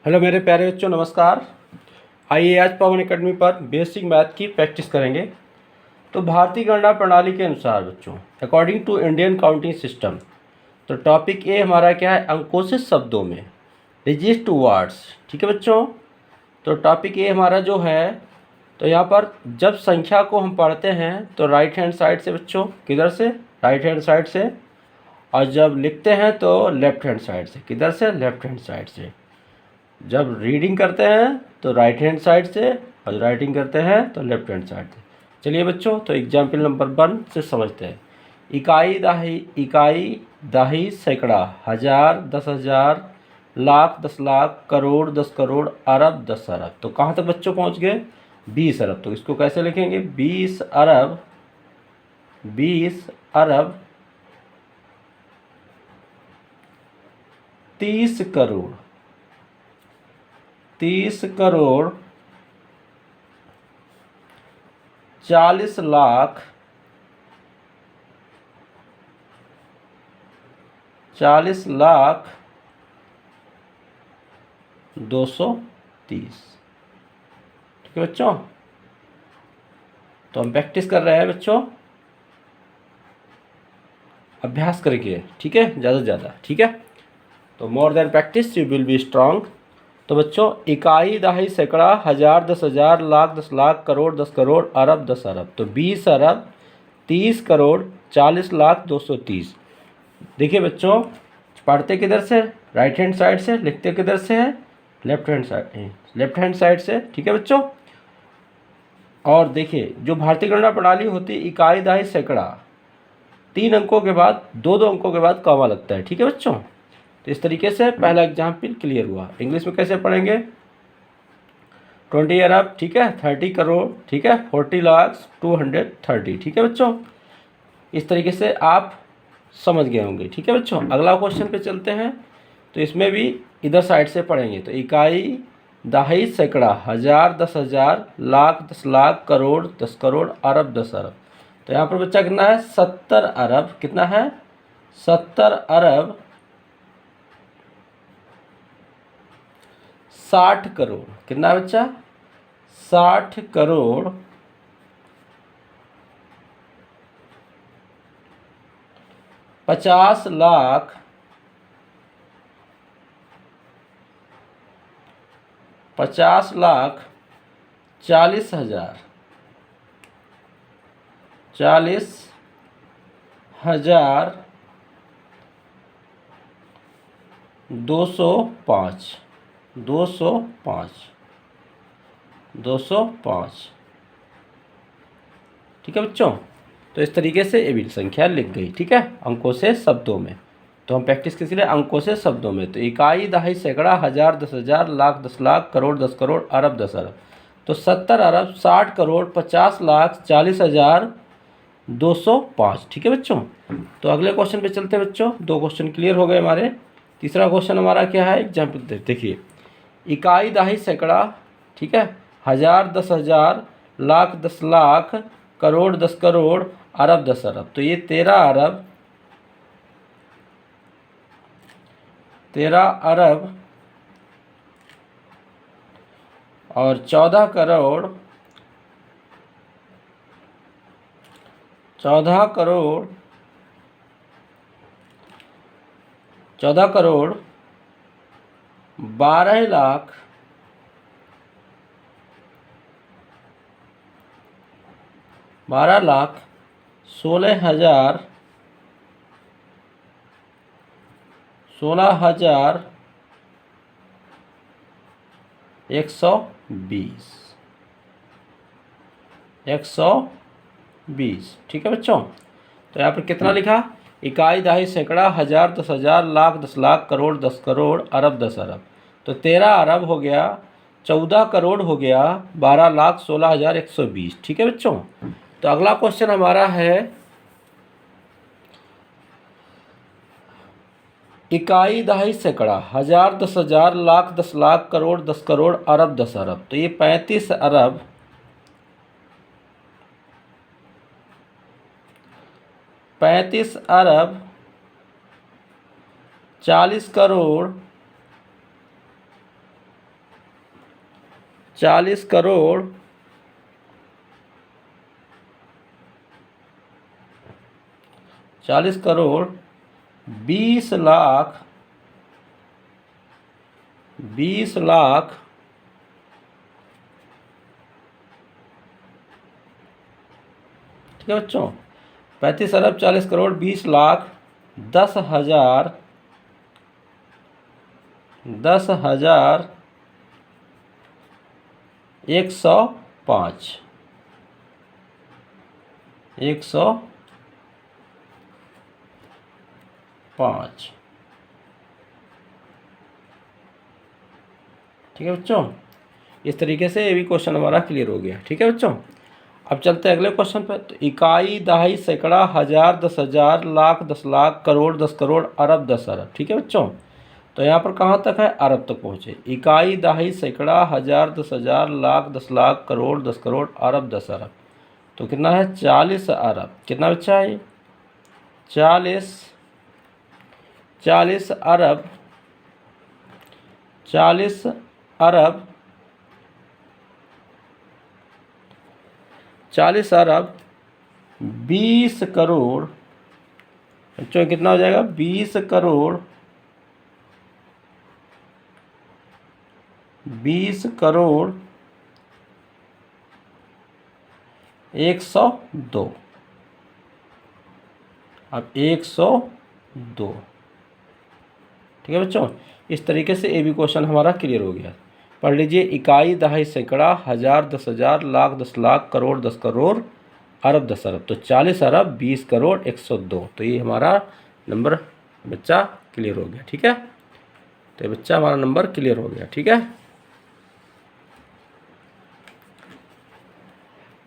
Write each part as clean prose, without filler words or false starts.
Hello मेरे प्यारे बच्चों, नमस्कार। आइए आज पवन एकेडमी पर बेसिक मैथ की प्रैक्टिस करेंगे। तो भारतीय गणना प्रणाली के अनुसार बच्चों, according to Indian counting system, तो टॉपिक ए हमारा क्या है? अंकों से शब्दों में, रजिस्ट टू वर्ड्स। ठीक है बच्चों, तो टॉपिक ए हमारा जो है, तो यहाँ पर जब संख्या को हम पढ़ते हैं तो राइट हैंड साइड से बच्चों, किधर से? राइट हैंड साइड से। और जब लिखते हैं तो लेफ्ट हैंड साइड से, किधर से? लेफ्ट हैंड साइड से। जब रीडिंग करते हैं तो राइट हैंड साइड से, और राइटिंग करते हैं तो लेफ्ट हैंड साइड से। चलिए बच्चों, तो एग्जाम्पल नंबर 1 से समझते हैं। इकाई दहाई सैकड़ा, हजार, 10,000, लाख, 10,00,000, करोड़, 10 करोड़, अरब, 10 अरब। तो कहाँ तक बच्चों पहुँच गए? 20 अरब। तो इसको कैसे लिखेंगे? 20 अरब, 20 अरब 30 करोड़, 30 करोड़ 40 लाख, 40 लाख 230। ठीक है बच्चों, तो हम प्रैक्टिस कर रहे हैं बच्चों, अभ्यास करके। ठीक है, ज़्यादा से ज़्यादा। ठीक है, तो more than practice you will be strong. तो बच्चों, इकाई दहाई सैकड़ा, हजार, 10,000, लाख, 10,00,000, करोड़, 10 करोड़, अरब, 10 अरब। तो 20 अरब, 30 करोड़, 40 लाख 230। देखिए बच्चों, पढ़ते किधर से? राइट हैंड साइड से। लिखते किधर से है? Left hand side, left hand side से। ठीक है बच्चों, और देखिए जो भारतीय गणना प्रणाली होती है, इकाई दहाई सैकड़ा, 3 अंकों के बाद 2-2 अंकों के बाद कॉमा लगता है। ठीक है बच्चों, तो इस तरीके से पहला एग्जाम्पल क्लियर हुआ। इंग्लिश में कैसे पढ़ेंगे? 20 अरब, ठीक है, 30 करोड़, ठीक है, 40 लाख 230। ठीक है बच्चों, इस तरीके से आप समझ गए होंगे। ठीक है बच्चों, अगला क्वेश्चन पे चलते हैं। तो इसमें भी इधर साइड से पढ़ेंगे। तो इकाई दहाई सैकड़ा, हजार, 10,000, लाख, 10,00,000, करोड़, 10 करोड़, अरब, 10 अरब। तो यहाँ पर बच्चा कितना है? 70 अरब। कितना है? 70 अरब 60 करोड़। कितना है बच्चा? 60 करोड़ 50 लाख 50 लाख 40,000, 40,000 205, 205, 205। ठीक है बच्चों, तो इस तरीके से ये भी संख्या लिख गई। ठीक है, अंकों से शब्दों में। तो हम प्रैक्टिस किस लिए? अंकों से शब्दों में। तो इकाई दहाई सैकड़ा, हजार, 10,000, लाख, 10,00,000, करोड़, 10 करोड़, अरब, 10 अरब। तो 70 अरब 60 करोड़ 50 लाख 40,000 205। ठीक है बच्चों, तो अगले क्वेश्चन पे चलते हैं बच्चों। 2 क्वेश्चन क्लियर हो गए हमारे। तीसरा क्वेश्चन हमारा क्या है? एग्जाम्पल देखिए। इकाई दहाई सैकड़ा, ठीक है, हजार, 10,000, लाख, 10,00,000, करोड़, 10 करोड़, अरब, 10 अरब। तो ये 13 अरब, 13 अरब और 14 करोड़, 14 करोड़, 14 करोड़ 12 लाख 12 लाख 16,000 120, 120। ठीक है बच्चों, तो यहाँ पर कितना लिखा? इकाई दहाई सैकड़ा, हजार, 10,000, लाख, 10,00,000, करोड़, 10 करोड़, अरब, 10 अरब। तो 13 अरब हो गया, 14 करोड़ हो गया, 12 लाख 16,000 120। ठीक है बच्चों, तो अगला क्वेश्चन हमारा है, इकाई दहाई सैकड़ा, हजार, 10,000, लाख, 10,00,000, करोड़, 10 करोड़, अरब, 10 अरब। तो ये 35 अरब 35 अरब 40 करोड़ 40 करोड़ 20 लाख 20 लाख ठीक है बच्चों, 35 अरब 40 करोड़ 20 लाख 10,000 105 ठीक है बच्चों। इस तरीके से ये भी क्वेश्चन हमारा क्लियर हो गया। ठीक है बच्चों, अब चलते हैं अगले क्वेश्चन पे। तो इकाई, दहाई, सैकड़ा, हजार, 10,000, लाख, 10 लाख, करोड़, 10 करोड़, अरब, 10 अरब। ठीक है बच्चों, तो यहाँ पर कहाँ तक है? अरब तक पहुँचे। इकाई, दहाई, सैकड़ा, हजार, 10,000, लाख, 10 लाख, करोड़, 10 करोड़, अरब, 10 अरब। तो कितना है? 40 अरब। कितना बच्चा है? 40 अरब 40 अरब 40 अरब 20 करोड़। बच्चों कितना हो जाएगा? 20 करोड़ 102। अब 102। ठीक है बच्चों, इस तरीके से ये भी क्वेश्चन हमारा क्लियर हो गया। पढ़ लीजिए, इकाई, दहाई, सैकड़ा, हजार, 10,000, लाख, 10 लाख, करोड़, 10 करोड़, अरब, 10 अरब। तो 40 अरब 20 करोड़ 102। तो ये हमारा नंबर बच्चा क्लियर हो गया। ठीक है, तो बच्चा हमारा नंबर क्लियर हो गया। ठीक है,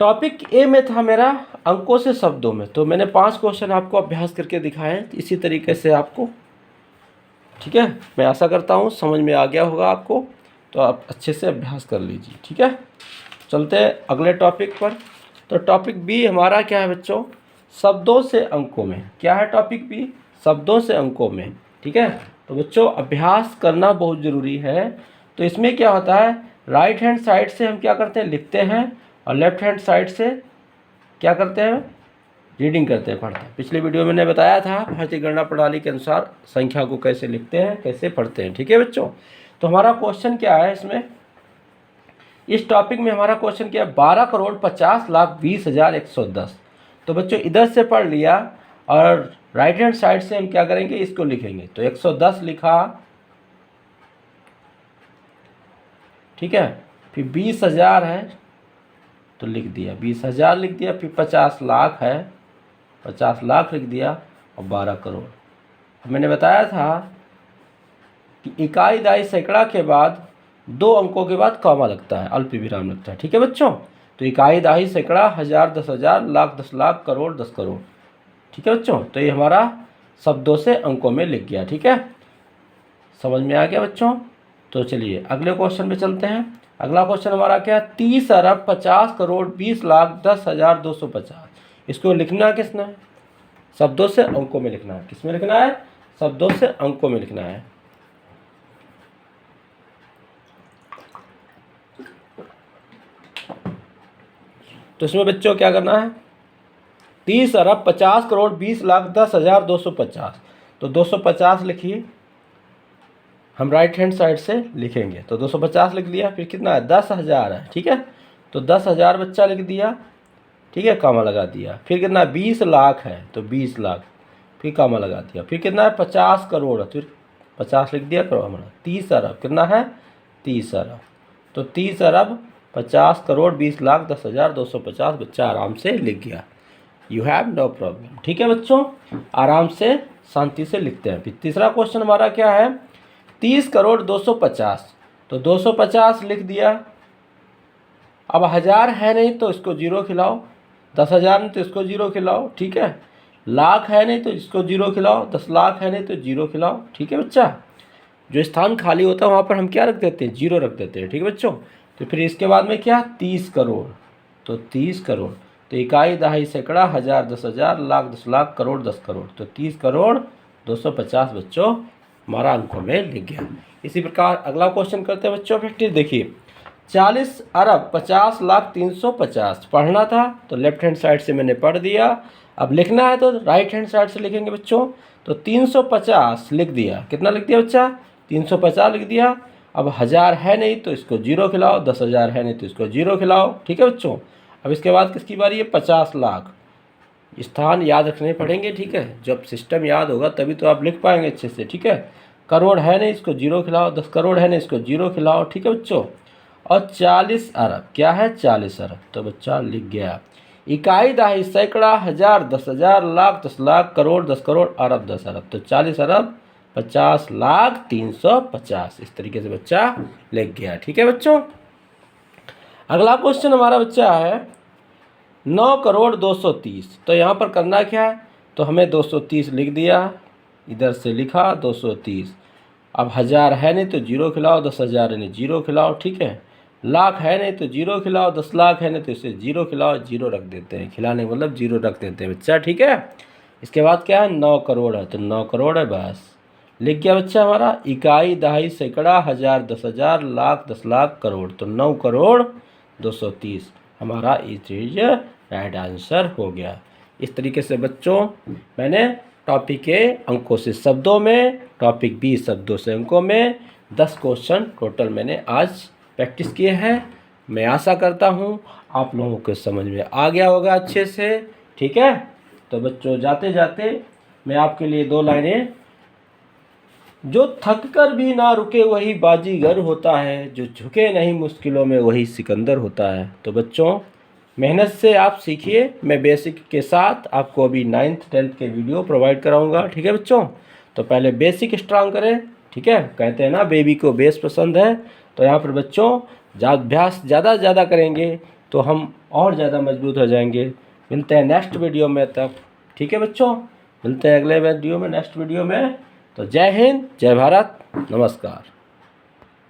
टॉपिक ए में था मेरा अंकों से शब्दों में। तो मैंने 5 क्वेश्चन आपको अभ्यास करके दिखाए इसी तरीके से आपको। ठीक है, मैं आशा करता हूँ समझ में आ गया होगा आपको, तो आप अच्छे से अभ्यास कर लीजिए। ठीक है, चलते हैं अगले टॉपिक पर। तो टॉपिक बी हमारा क्या है बच्चों? शब्दों से अंकों में। क्या है टॉपिक बी? शब्दों से अंकों में। ठीक है, तो बच्चों अभ्यास करना बहुत ज़रूरी है। तो इसमें क्या होता है, राइट हैंड साइड से हम क्या करते हैं? लिखते हैं, और लेफ्ट हैंड साइड से क्या करते हैं? रीडिंग करते हैं, पढ़ते हैं। पिछले वीडियो में मैंने बताया था भारतीय गणना प्रणाली के अनुसार संख्या को कैसे लिखते हैं, कैसे पढ़ते हैं। ठीक है बच्चों, तो हमारा क्वेश्चन क्या है इसमें? इस टॉपिक में हमारा क्वेश्चन क्या है? 12 करोड़ 50 लाख 20,110। तो बच्चों इधर से पढ़ लिया, और राइट हैंड साइड से हम क्या करेंगे? इसको लिखेंगे। तो 110 लिखा, ठीक है, फिर 20,000 है तो लिख दिया, 20,000 लिख दिया, फिर 50 लाख है, 50 लाख लिख दिया, और 12 करोड़। मैंने बताया था कि इकाई, दहाई, सैकड़ा के बाद 2 अंकों के बाद कॉमा लगता है, अल्प विराम लगता है। ठीक है बच्चों, तो इकाई, दहाई, सैकड़ा, हजार, 10,000, लाख, 10 लाख, करोड़, 10 करोड़। ठीक है बच्चों, तो ये हमारा शब्दों से अंकों में लिख गया। ठीक है, समझ में आ गया बच्चों? तो चलिए अगले क्वेश्चन पे चलते हैं। अगला क्वेश्चन हमारा क्या है? 30 अरब 50 करोड़ 20 लाख 10,250। इसको लिखना किसने है? शब्दों से अंकों में लिखना है। किस में लिखना है? शब्दों से अंकों में लिखना है। तो इसमें बच्चों क्या करना है? 30 अरब 50 करोड़ 20 लाख 10,250। तो 250 लिखिए, हम राइट हैंड साइड से लिखेंगे। तो 250 लिख लिया, फिर कितना है? 10,000 है। ठीक है, तो 10,000 बच्चा लिख दिया, ठीक है, कामा लगा दिया। फिर कितना? 20 लाख है, तो 20 लाख, फिर कामा लगा दिया। फिर कितना है? 50 करोड़, फिर 50 लिख दिया, करोड़ हमारा। 30 अरब कितना है? 30 अरब। तो 30 अरब 50 करोड़ 20 लाख 10,250 बच्चा आराम से लिख गया। You have no problem. ठीक है बच्चों, आराम से शांति से लिखते हैं। फिर तीसरा क्वेश्चन हमारा क्या है? 30 करोड़ 250। तो 250 लिख दिया। अब 1000 है नहीं तो इसको 0 खिलाओ, 10,000 नहीं तो इसको 0 खिलाओ। ठीक है, लाख है नहीं तो इसको 0 खिलाओ, 10 लाख है नहीं तो 0 खिलाओ। ठीक है बच्चा, जो स्थान खाली होता है वहाँ पर हम क्या रख देते हैं? 0 रख देते हैं। ठीक है बच्चों, तो फिर इसके बाद में क्या? 30 करोड़। तो 30 करोड़, तो इकाई, दहाई, सैकड़ा, हजार, 10,000, लाख, 10 लाख, करोड़, 10 करोड़। तो 30 करोड़ 250 बच्चों हमारा अंकों में लिख गया। इसी प्रकार अगला क्वेश्चन करते हैं बच्चों। फिर देखिए, 40 अरब 50 लाख 350 पढ़ना था तो लेफ्ट हैंड साइड से मैंने पढ़ दिया। अब लिखना है तो राइट हैंड साइड से लिखेंगे बच्चों। तो 350 लिख दिया, कितना लिख दिया बच्चा, 350 लिख दिया। अब 1000 है नहीं तो इसको 0 खिलाओ, 10,000 है नहीं तो इसको 0 खिलाओ, ठीक है बच्चों। अब इसके बाद किसकी बारी है, 50 लाख। स्थान याद रखने पड़ेंगे, ठीक है। जब सिस्टम याद होगा तभी तो आप लिख पाएंगे अच्छे से, ठीक है। करोड़ है नहीं, इसको 0 खिलाओ, 10 करोड़ है नहीं, इसको 0 खिलाओ, ठीक है बच्चों। और 40 अरब, क्या है 40 अरब, तो बच्चा लिख गया। इकाई दहाई सैकड़ा हजार 10,000 लाख 10 लाख करोड़ 10 करोड़ अरब 10 अरब, तो 40 अरब 50 लाख 350, इस तरीके से बच्चा लिख गया, ठीक है बच्चों। अगला क्वेश्चन हमारा बच्चा है 9 करोड़ 230। तो यहाँ पर करना क्या है, तो हमें 230 लिख दिया, इधर से लिखा 230। अब 1000 है नहीं तो 0 खिलाओ, 10,000 है नहीं 0 खिलाओ, ठीक है। लाख है नहीं तो 0 खिलाओ, 10 लाख है नहीं तो इसे 0 खिलाओ, 0 रख देते हैं, खिलाने मतलब 0 रख देते हैं बच्चा, ठीक है। इसके बाद क्या है, 9 करोड़ है तो 9 करोड़ है, बस लिख गया बच्चा हमारा। इकाई दहाई सैकड़ा हजार 10,000 लाख 10 लाख करोड़, तो 9 करोड़ 230 हमारा ये चीज राइट आंसर हो गया। इस तरीके से बच्चों मैंने टॉपिक ए अंकों से शब्दों में, टॉपिक बी शब्दों से अंकों में 10 क्वेश्चन टोटल मैंने आज प्रैक्टिस किए हैं। मैं आशा करता हूँ आप लोगों को समझ में आ गया होगा अच्छे से, ठीक है। तो बच्चों जाते जाते मैं आपके लिए 2 लाइनें, जो थक कर भी ना रुके वही बाजीगर होता है, जो झुके नहीं मुश्किलों में वही सिकंदर होता है। तो बच्चों मेहनत से आप सीखिए, मैं बेसिक के साथ आपको अभी 9th 10th के वीडियो प्रोवाइड कराऊंगा, ठीक है बच्चों। तो पहले बेसिक स्ट्रांग करें, ठीक है। कहते हैं ना बेबी को बेस पसंद है, तो यहाँ पर बच्चों अभ्यास ज़्यादा ज़्यादा करेंगे तो हम और ज़्यादा मजबूत हो जाएंगे। मिलते हैं नेक्स्ट वीडियो में तब, ठीक है बच्चों। मिलते हैं अगले वीडियो में, नेक्स्ट वीडियो में। तो जय हिंद, जय भारत, नमस्कार।